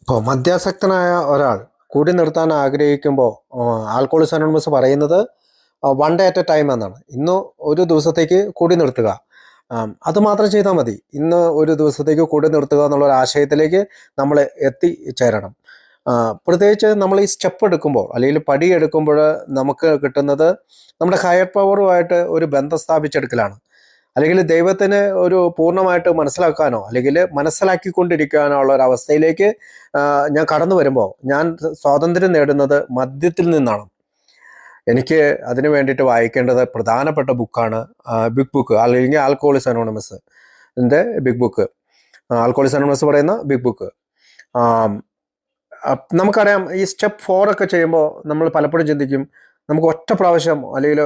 ഇപ്പോൾ മദ്യാസക്തനായ ഒരാൾ കൂടി നിർത്താൻ ആഗ്രഹിക്കുമ്പോൾ ആൽക്കഹോളിക്സ് അനോണിമസ് പറയുന്നത് one day at A time എന്നാണ്. ഇന്ന് ഒരു ദിവസത്തേക്ക് കൂടി നിർത്തുക, അത് മാത്രം ചെയ്താൽ മതി. ഇന്ന് ഒരു ദിവസത്തേക്ക് കൂടി നിർത്തുക എന്നുള്ള ഒരു ആശയത്തിലേക്ക് നമ്മൾ എത്തിച്ചേരണം. പ്രത്യേകിച്ച് നമ്മൾ ഈ സ്റ്റെപ്പ് എടുക്കുമ്പോൾ അല്ലെങ്കിൽ പടി എടുക്കുമ്പോൾ നമുക്ക് കിട്ടുന്നത് നമ്മുടെ ഹയർ പവറുമായിട്ട് ഒരു ബന്ധം സ്ഥാപിച്ചെടുക്കലാണ്. അല്ലെങ്കിൽ ദൈവത്തിന് ഒരു പൂർണ്ണമായിട്ട് മനസ്സിലാക്കാനോ അല്ലെങ്കിൽ മനസ്സിലാക്കിക്കൊണ്ടിരിക്കാനോ ഉള്ള ഒരു അവസ്ഥയിലേക്ക് ഞാൻ കടന്നു വരുമ്പോൾ ഞാൻ സ്വാതന്ത്ര്യം നേടുന്നത് മദ്യത്തിൽ നിന്നാണ്. എനിക്ക് അതിനു വേണ്ടിയിട്ട് വായിക്കേണ്ടത് പ്രധാനപ്പെട്ട ബുക്കാണ് ബിഗ് ബുക്ക് അല്ലെങ്കിൽ alcoholics anonymous big book. Alcoholics anonymous പറയുന്ന ബിഗ് ബുക്ക്. നമുക്കറിയാം, ഈ സ്റ്റെപ്പ് 4 ഒക്കെ ചെയ്യുമ്പോൾ നമ്മൾ പലപ്പോഴും ചിന്തിക്കും നമുക്ക് ഒറ്റ പ്രാവശ്യം അല്ലെങ്കിൽ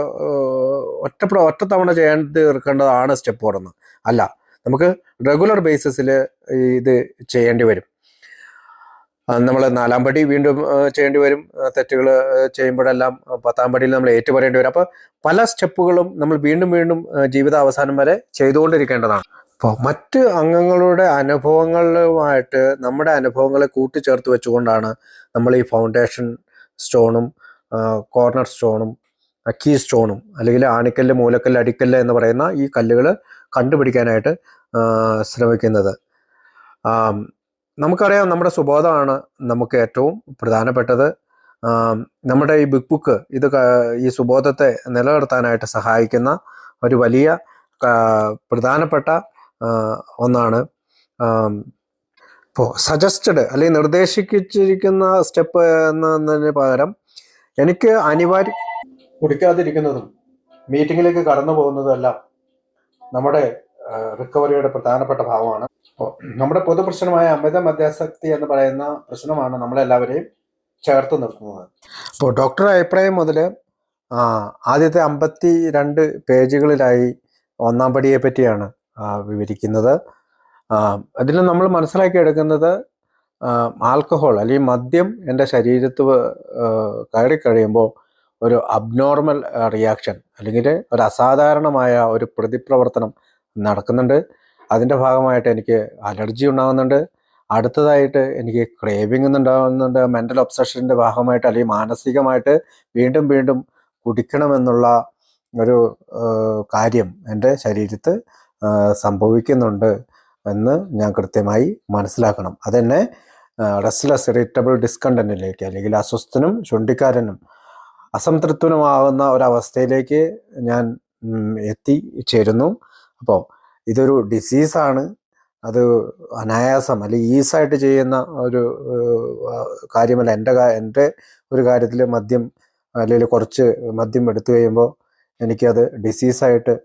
ഒറ്റ തവണ ചെയ്യാൻ തീർക്കേണ്ടതാണ് സ്റ്റെപ്പ് 4 എന്ന്. അല്ല, നമുക്ക് റെഗുലർ ബേസിസിൽ ഇത് ചെയ്യേണ്ടി വരും. നമ്മൾ 4-ാം പടി വീണ്ടും ചെയ്യേണ്ടി വരും. തെറ്റുകൾ ചെയ്യുമ്പോഴെല്ലാം 10-ാം പടിയിൽ നമ്മൾ ഏറ്റുപറയേണ്ടി വരും. അപ്പോൾ പല സ്റ്റെപ്പുകളും നമ്മൾ വീണ്ടും വീണ്ടും ജീവിതാവസാനം വരെ ചെയ്തുകൊണ്ടിരിക്കേണ്ടതാണ്. അപ്പോൾ മറ്റ് അംഗങ്ങളുടെ അനുഭവങ്ങളുമായിട്ട് നമ്മുടെ അനുഭവങ്ങളെ കൂട്ടിച്ചേർത്ത് വെച്ചുകൊണ്ടാണ് നമ്മൾ ഈ ഫൗണ്ടേഷൻ സ്റ്റോണും കോർണർ സ്റ്റോണും കീ സ്റ്റോണും അല്ലെങ്കിൽ ആണിക്കല്ല്, മൂലക്കല്ല്, അടിക്കല്ല് എന്ന് പറയുന്ന ഈ കല്ലുകൾ കണ്ടുപിടിക്കാനായിട്ട് ശ്രമിക്കുന്നത്. നമുക്കറിയാം, നമ്മുടെ സുബോധമാണ് നമുക്ക് ഏറ്റവും പ്രധാനപ്പെട്ടത്. നമ്മുടെ ഈ ബിഗ് ബുക്ക് ഈ സുബോധത്തെ നിലനിർത്താനായിട്ട് സഹായിക്കുന്ന ഒരു വലിയ പ്രധാനപ്പെട്ട ഒന്നാണ്. ഇപ്പോൾ സജസ്റ്റഡ് അല്ലെങ്കിൽ നിർദ്ദേശിച്ചിരിക്കുന്ന സ്റ്റെപ്പ് എന്നതിന് പകരം എനിക്ക് കുടിക്കാതിരിക്കുന്നതും മീറ്റിങ്ങിലേക്ക് കടന്നു പോകുന്നതും എല്ലാം നമ്മുടെ റിക്കവറിയുടെ പ്രധാനപ്പെട്ട ഭാഗമാണ്. അപ്പോൾ നമ്മുടെ പൊതുപ്രശ്നമായ അമിത മദ്യാസക്തി എന്ന് പറയുന്ന പ്രശ്നമാണ് നമ്മളെല്ലാവരെയും ചേർത്ത് നിർത്തുന്നത്. ഇപ്പോൾ ഡോക്ടറുടെ അഭിപ്രായം മുതൽ ആദ്യത്തെ 52 പേജുകളിലായി 1-ാം പടിയെ പറ്റിയാണ് വിവരിക്കുന്നത്. അതിൽ നമ്മൾ മനസ്സിലാക്കിയെടുക്കുന്നത് ആൽക്കഹോൾ അല്ലെങ്കിൽ മദ്യം എൻ്റെ ശരീരത്ത് കയറിക്കഴിയുമ്പോൾ ഒരു അബ്നോർമൽ റിയാക്ഷൻ അല്ലെങ്കിൽ ഒരു അസാധാരണമായ ഒരു പ്രതിപ്രവർത്തനം നടക്കുന്നുണ്ട്. അതിൻ്റെ ഭാഗമായിട്ട് എനിക്ക് അലർജി ഉണ്ടാകുന്നുണ്ട്. അടുത്തതായിട്ട് എനിക്ക് ക്രേവിംഗ് ഉണ്ടാകുന്നുണ്ട്. മെൻ്റൽ ഒബ്സഷൻ്റെ ഭാഗമായിട്ട് അല്ലെങ്കിൽ മാനസികമായിട്ട് വീണ്ടും വീണ്ടും കുടിക്കണമെന്നുള്ള ഒരു കാര്യം എൻ്റെ ശരീരത്ത് സംഭവിക്കുന്നുണ്ട് എന്ന് ഞാൻ കൃത്യമായി മനസ്സിലാക്കണം. അതെന്നെ റെസ്റ്റ്ലെസ്, ഇറിറ്റബിൾ, ഡിസ്കണ്ടന്റിലേക്ക് അല്ലെങ്കിൽ അസ്വസ്ഥനും ചുണ്ടിക്കാരനും അസംതൃപ്തനുമാകുന്ന ഒരവസ്ഥയിലേക്ക് ഞാൻ എത്തിച്ചേരുന്നു. അപ്പോൾ ഇതൊരു ഡിസീസാണ്. അത് അനായാസം അല്ലെങ്കിൽ ഈസായിട്ട് ചെയ്യുന്ന ഒരു കാര്യമല്ല. എൻ്റെ ഒരു കാര്യത്തിൽ മദ്യം അല്ലെങ്കിൽ കുറച്ച് മദ്യം എടുത്തു കഴിയുമ്പോൾ എനിക്കത് ഡിസീസായിട്ട്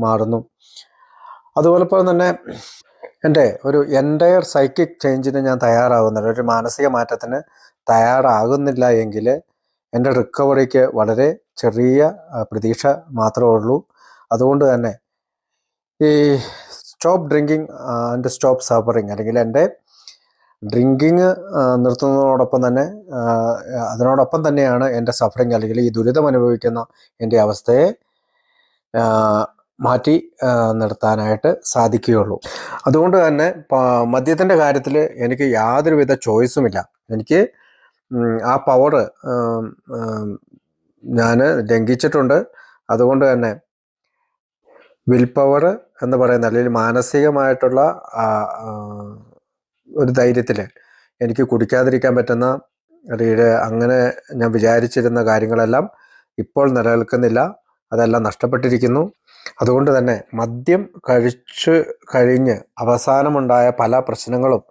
മാറുന്നു. അതുപോലെ തന്നെ എൻ്റെ ഒരു എൻ്റയർ സൈക്കിക് ചേഞ്ചിന് ഞാൻ തയ്യാറാകുന്നില്ല, ഒരു മാനസിക മാറ്റത്തിന് തയ്യാറാകുന്നില്ല എങ്കിൽ എൻ്റെ റിക്കവറിക്ക് വളരെ ചെറിയ പ്രതീക്ഷ മാത്രമേ ഉള്ളൂ. അതുകൊണ്ട് തന്നെ ഈ stop drinking and stop suffering അല്ലെങ്കിൽ എൻ്റെ ഡ്രിങ്കിങ് നിർത്തുന്നതോടൊപ്പം തന്നെ അതിനോടൊപ്പം തന്നെയാണ് എൻ്റെ സഫറിങ് അല്ലെങ്കിൽ ഈ ദുരിതം അനുഭവിക്കുന്ന എൻ്റെ അവസ്ഥയെ മാറ്റി നിർത്താനായിട്ട് സാധിക്കുകയുള്ളൂ. അതുകൊണ്ട് തന്നെ മദ്യത്തിൻ്റെ കാര്യത്തിൽ എനിക്ക് യാതൊരുവിധ ചോയ്സുമില്ല. എനിക്ക് ആ പവർ ഞാൻ ലംഘിച്ചിട്ടുണ്ട്. അതുകൊണ്ട് തന്നെ വിൽ പവർ എന്ന് പറയുന്ന അല്ലെങ്കിൽ മാനസികമായിട്ടുള്ള ഒരു ധൈര്യത്തിൽ എനിക്ക് കുടിക്കാതിരിക്കാൻ പറ്റുന്ന അങ്ങനെ ഞാൻ വിചാരിച്ചിരുന്ന കാര്യങ്ങളെല്ലാം ഇപ്പോൾ നിലനിൽക്കുന്നില്ല. അതെല്ലാം നഷ്ടപ്പെട്ടിരിക്കുന്നു. അതുകൊണ്ട് തന്നെ മദ്യം കഴിഞ്ഞ് അവസാനമുണ്ടായ പല പ്രശ്നങ്ങളും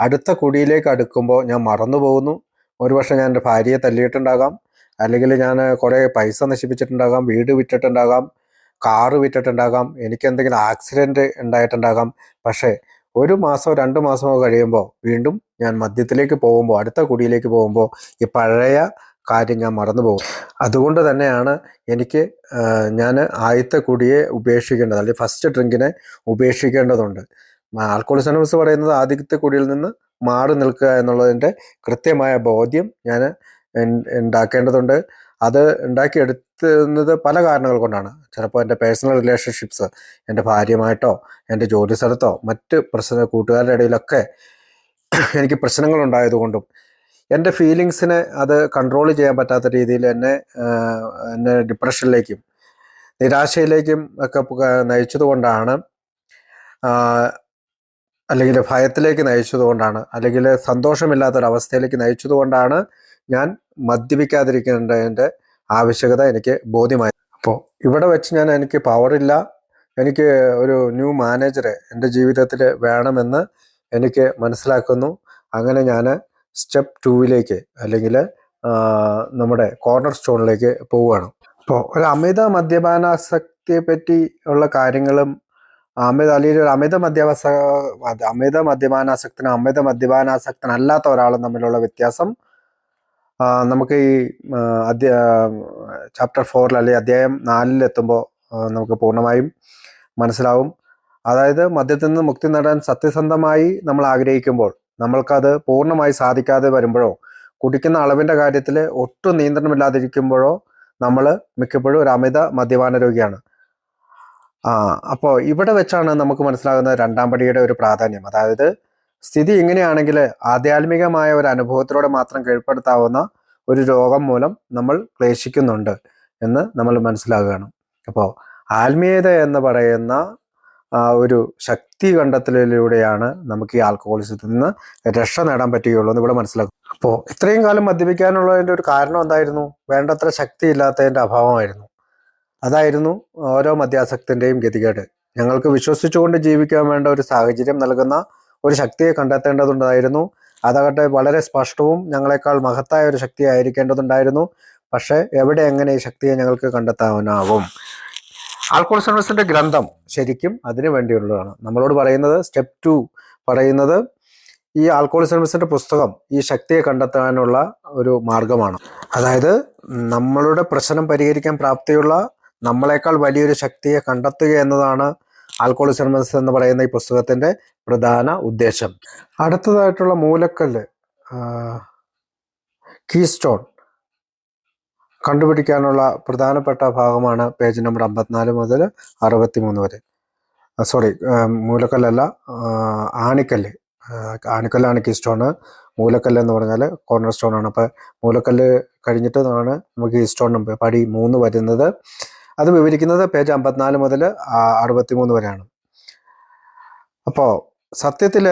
അടുത്ത കുടിയിലേക്ക് അടുക്കുമ്പോൾ ഞാൻ മറന്നു പോകുന്നു. ഒരുപക്ഷെ ഞാൻ എൻ്റെ ഭാര്യയെ തല്ലിയിട്ടുണ്ടാകാം, അല്ലെങ്കിൽ ഞാൻ കുറേ പൈസ നശിപ്പിച്ചിട്ടുണ്ടാകാം, വീട് വിറ്റിട്ടുണ്ടാകാം, കാറ് വിറ്റിട്ടുണ്ടാകാം, എനിക്ക് എന്തെങ്കിലും ആക്സിഡൻറ്റ് ഉണ്ടായിട്ടുണ്ടാകാം. പക്ഷേ 1 മാസമോ 2 മാസമോ കഴിയുമ്പോൾ വീണ്ടും ഞാൻ മദ്യത്തിലേക്ക് പോകുമ്പോൾ, അടുത്ത കുടിയിലേക്ക് പോകുമ്പോൾ ഈ പഴയ കാര്യം ഞാൻ മറന്നു പോകും. അതുകൊണ്ട് തന്നെയാണ് ഞാൻ ആദ്യത്തെ കുടിയെ ഉപേക്ഷിക്കേണ്ടത്, അല്ലെങ്കിൽ ഫസ്റ്റ് ഡ്രിങ്കിനെ ഉപേക്ഷിക്കേണ്ടതുണ്ട്. ആൽക്കഹോളിക്സ് അനോണിമസ് പറയുന്നത് ആദ്യത്തെ കുടിയിൽ നിന്ന് മാറി നിൽക്കുക എന്നുള്ളതിൻ്റെ കൃത്യമായ ബോധ്യം ഞാൻ ഉണ്ടാക്കേണ്ടതുണ്ട്. അത് ഉണ്ടാക്കിയെടുക്കുന്നത് പല കാരണങ്ങൾ കൊണ്ടാണ്. ചിലപ്പോൾ എൻ്റെ പേഴ്സണൽ റിലേഷൻഷിപ്സ്, എൻ്റെ ഭാര്യയുമായിട്ടോ എൻ്റെ ജോലി സ്ഥലത്തോ മറ്റ് കൂട്ടുകാരുടെ ഇടയിലൊക്കെ എനിക്ക് പ്രശ്നങ്ങളുണ്ടായതുകൊണ്ടും എൻ്റെ ഫീലിങ്സിനെ അത് കൺട്രോൾ ചെയ്യാൻ പറ്റാത്ത രീതിയിൽ എന്നെ ഡിപ്രഷനിലേക്കും നിരാശയിലേക്കും ഒക്കെ നയിച്ചതുകൊണ്ടാണ്, അല്ലെങ്കിൽ ഭയത്തിലേക്ക് നയിച്ചതുകൊണ്ടാണ്, അല്ലെങ്കിൽ സന്തോഷമില്ലാത്തൊരവസ്ഥയിലേക്ക് നയിച്ചതുകൊണ്ടാണ് ഞാൻ മദ്യപിക്കാതിരിക്കേണ്ടതിൻ്റെ ആവശ്യകത എനിക്ക് ബോധ്യമായി. അപ്പോൾ ഇവിടെ വെച്ച് എനിക്ക് പവറില്ല, എനിക്ക് ഒരു ന്യൂ മാനേജറെ എൻ്റെ ജീവിതത്തിൽ വേണമെന്ന് എനിക്ക് മനസ്സിലാക്കുന്നു. അങ്ങനെ ഞാൻ സ്റ്റെപ്പ് 2 അല്ലെങ്കിൽ നമ്മുടെ കോർണർ സ്റ്റോണിലേക്ക് പോവുകയാണ്. അപ്പോൾ ഒരു അമിത മദ്യപാനാസക്തിയെ പറ്റി ഉള്ള കാര്യങ്ങളും അല്ലെങ്കിൽ അമിത മദ്യപാനാസക്തനല്ലാത്ത ഒരാളും തമ്മിലുള്ള വ്യത്യാസം നമുക്ക് ഈ ചാപ്റ്റർ 4 അല്ലെങ്കിൽ അധ്യായം 4 എത്തുമ്പോൾ നമുക്ക് പൂർണ്ണമായും മനസ്സിലാവും. അതായത് മദ്യത്തിൽ നിന്ന് മുക്തി നേടാൻ സത്യസന്ധമായി നമ്മൾ ആഗ്രഹിക്കുമ്പോൾ നമ്മൾക്കത് പൂർണ്ണമായി സാധിക്കാതെ വരുമ്പോഴോ, കുടിക്കുന്ന അളവിൻ്റെ കാര്യത്തിൽ ഒട്ടും നിയന്ത്രണമില്ലാതിരിക്കുമ്പോഴോ നമ്മൾ മിക്കപ്പോഴും ഒരു അമിത മദ്യപാന രോഗിയാണ്. അപ്പോൾ ഇവിടെ വെച്ചാണ് നമുക്ക് മനസ്സിലാകുന്ന 2ാം പടിയുടെ ഒരു പ്രാധാന്യം. അതായത് സ്ഥിതി ഇങ്ങനെയാണെങ്കിൽ ആധ്യാത്മികമായ ഒരു അനുഭവത്തിലൂടെ മാത്രം കീഴ്പ്പെടുത്താവുന്ന ഒരു രോഗം മൂലം നമ്മൾ ക്ലേശിക്കുന്നുണ്ട് എന്ന് നമ്മൾ മനസ്സിലാക്കുകയാണ്. അപ്പോൾ ആത്മീയത എന്ന് പറയുന്ന ഒരു ശക്തി കണ്ടെത്തലിലൂടെയാണ് നമുക്ക് ഈ ആൽക്കഹോളിസത്തിൽ നിന്ന് രക്ഷ നേടാൻ പറ്റുകയുള്ളൂ എന്ന് ഇവിടെ മനസ്സിലാക്കും. അപ്പോൾ ഇത്രയും കാലം മദ്യപിക്കാനുള്ളതിൻ്റെ ഒരു കാരണം എന്തായിരുന്നു? വേണ്ടത്ര ശക്തി ഇല്ലാത്തതിൻ്റെ അഭാവമായിരുന്നു. അതായിരുന്നു ഓരോ മദ്യാസക്തിൻ്റെയും ഗതികേട്. ഞങ്ങൾക്ക് വിശ്വസിച്ചുകൊണ്ട് ജീവിക്കാൻ വേണ്ട ഒരു സാഹചര്യം നൽകുന്ന ഒരു ശക്തിയെ കണ്ടെത്തേണ്ടതുണ്ടായിരുന്നു. അതാകട്ടെ വളരെ സ്പഷ്ടവും ഞങ്ങളെക്കാൾ മഹത്തായ ഒരു ശക്തി ആയിരിക്കേണ്ടതുണ്ടായിരുന്നു. പക്ഷേ എവിടെ എങ്ങനെ ഈ ശക്തിയെ ഞങ്ങൾക്ക് കണ്ടെത്താനാവും? ആൽക്കഹോളിക്സ് അനോണിമസിന്റെ ഗ്രന്ഥം ശരിക്കും അതിനു വേണ്ടിയുള്ളതാണ്. നമ്മളോട് പറയുന്നത് സ്റ്റെപ്പ് 2 പറയുന്നത് ഈ ആൽക്കഹോളിക്സ് അനോണിമസിന്റെ പുസ്തകം ഈ ശക്തിയെ കണ്ടെത്താനുള്ള ഒരു മാർഗമാണ്. അതായത് നമ്മളുടെ പ്രശ്നം പരിഹരിക്കാൻ പ്രാപ്തിയുള്ള നമ്മളെക്കാൾ വലിയൊരു ശക്തിയെ കണ്ടെത്തുക എന്നതാണ് ആൽക്കഹോളിക്സ് അനോണിമസ് എന്ന് പറയുന്ന ഈ പുസ്തകത്തിന്റെ പ്രധാന ഉദ്ദേശം. അടുത്തതായിട്ടുള്ള മൂലക്കല്ല്, കീസ്റ്റോൺ കണ്ടുപിടിക്കാനുള്ള പ്രധാനപ്പെട്ട ഭാഗമാണ് പേജ് നമ്പർ 54 മുതൽ 63 വരെ. മൂലക്കല്ലല്ല, ആണിക്കല്ല്. ആണിക്കല്ലാണ് കീസ്റ്റോണ്. മൂലക്കല്ല് എന്ന് പറഞ്ഞാൽ കോർണർ സ്റ്റോൺ ആണ്. അപ്പോൾ മൂലക്കല്ല് കഴിഞ്ഞിട്ടാണ് നമുക്ക് കീസ്റ്റോൺ പടി 3 വരുന്നത്. അത് വിവരിക്കുന്നത് പേജ് 54 മുതൽ 63 വരെയാണ്. അപ്പോൾ സത്യത്തിൽ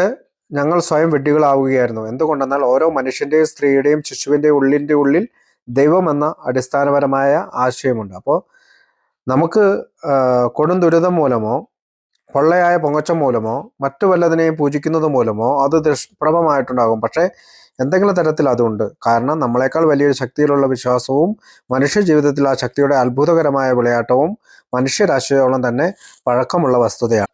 ഞങ്ങൾ സ്വയം വിഡ്ഢികളാവുകയായിരുന്നു. എന്തുകൊണ്ടെന്നാൽ ഓരോ മനുഷ്യൻ്റെയും സ്ത്രീയുടെയും ശിശുവിൻ്റെ ഉള്ളിൽ ദൈവം എന്ന അടിസ്ഥാനപരമായ ആശയമുണ്ട്. അപ്പോൾ നമുക്ക് കൊടും ദുരിതം മൂലമോ പൊള്ളയായ പൊങ്ങച്ചം മൂലമോ മറ്റു വല്ലതിനെയും പൂജിക്കുന്നത് മൂലമോ അത് ദുഷ്പ്രഭമായിട്ടുണ്ടാകും. പക്ഷേ എന്തെങ്കിലും തരത്തിൽ അതുണ്ട്. കാരണം നമ്മളെക്കാൾ വലിയൊരു ശക്തിയിലുള്ള വിശ്വാസവും മനുഷ്യ ജീവിതത്തിൽ ആ ശക്തിയുടെ അത്ഭുതകരമായ വിളയാട്ടവും മനുഷ്യരാശിയോളം തന്നെ പഴക്കമുള്ള വസ്തുതയാണ്.